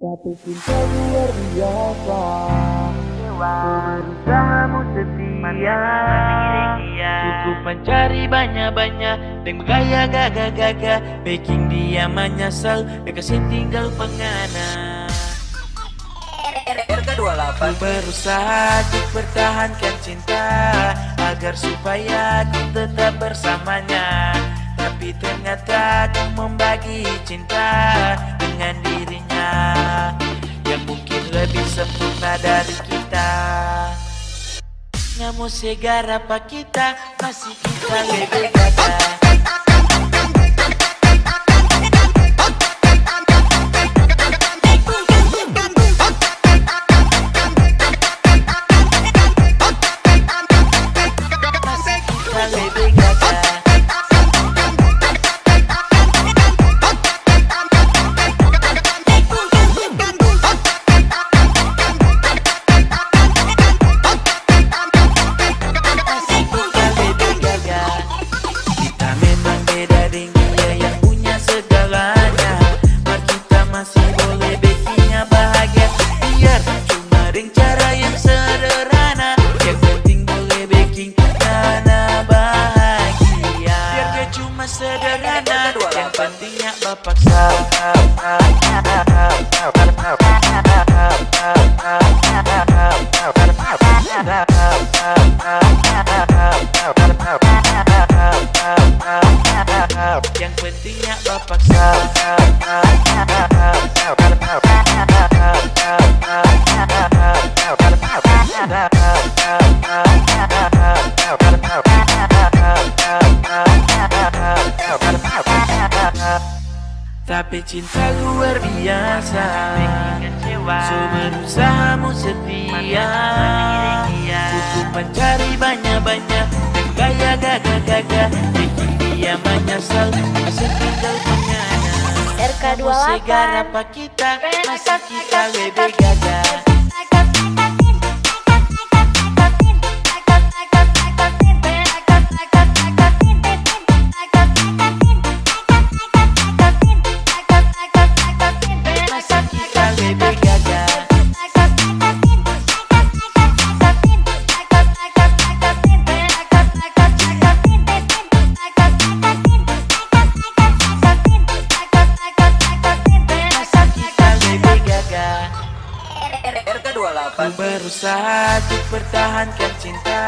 Tapi cinta luar biasa, berusahamu setia, cukup mencari banyak-banyak dan bergaya gagah-gagah, bikin dia menyesal, dikasih tinggal pengana. RK28 Ku berusaha untuk pertahankan cinta agar supaya ku tetap bersamanya, tapi ternyata ku membagi cinta dengan dirinya yang mungkin lebih sempurna dari kita. Namun segar apa kita, masih kita lebih gagah. Sederhana, yang pentingnya paksa. Yang pentingnya paksa. Tapi cinta luar biasa, berusahamu setia, cukup mencari banyak-banyak dan gaya gagah-gagah, bikin dia menyesal, masih tinggal pengana. RK28 segar apa kita, masa kita lebih gagah. Ku berusaha untuk pertahankan cinta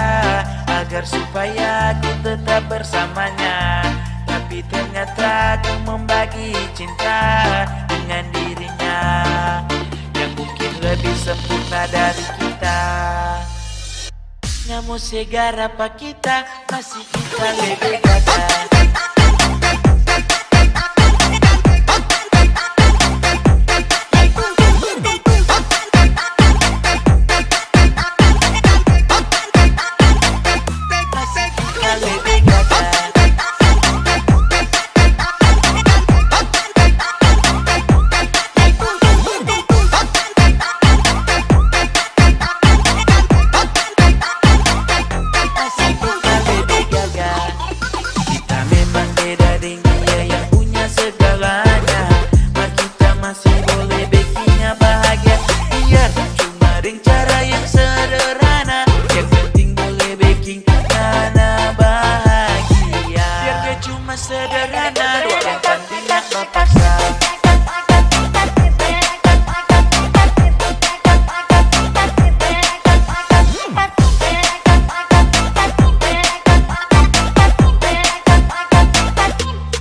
agar supaya ku tetap bersamanya, tapi ternyata ku membagi cinta dengan dirinya yang mungkin lebih sempurna dari kita. Namun segar apa kita, masih kita lebih gagah. Sederhana, yang pentingnya paksa.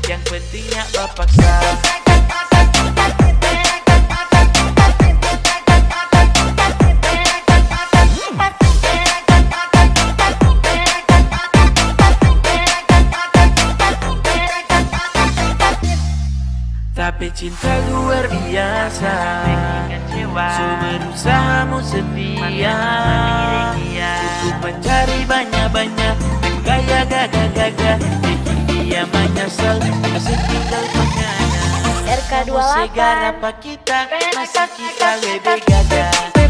Yang pentingnya paksa. Tapi cinta luar biasa, berusahamu setia, cukup mencari banyak-banyak dan gaya gagah-gagah, bikin dia menyesal, masih tinggal pengana. RK28 segar apa kita, masa kita lebih gagah.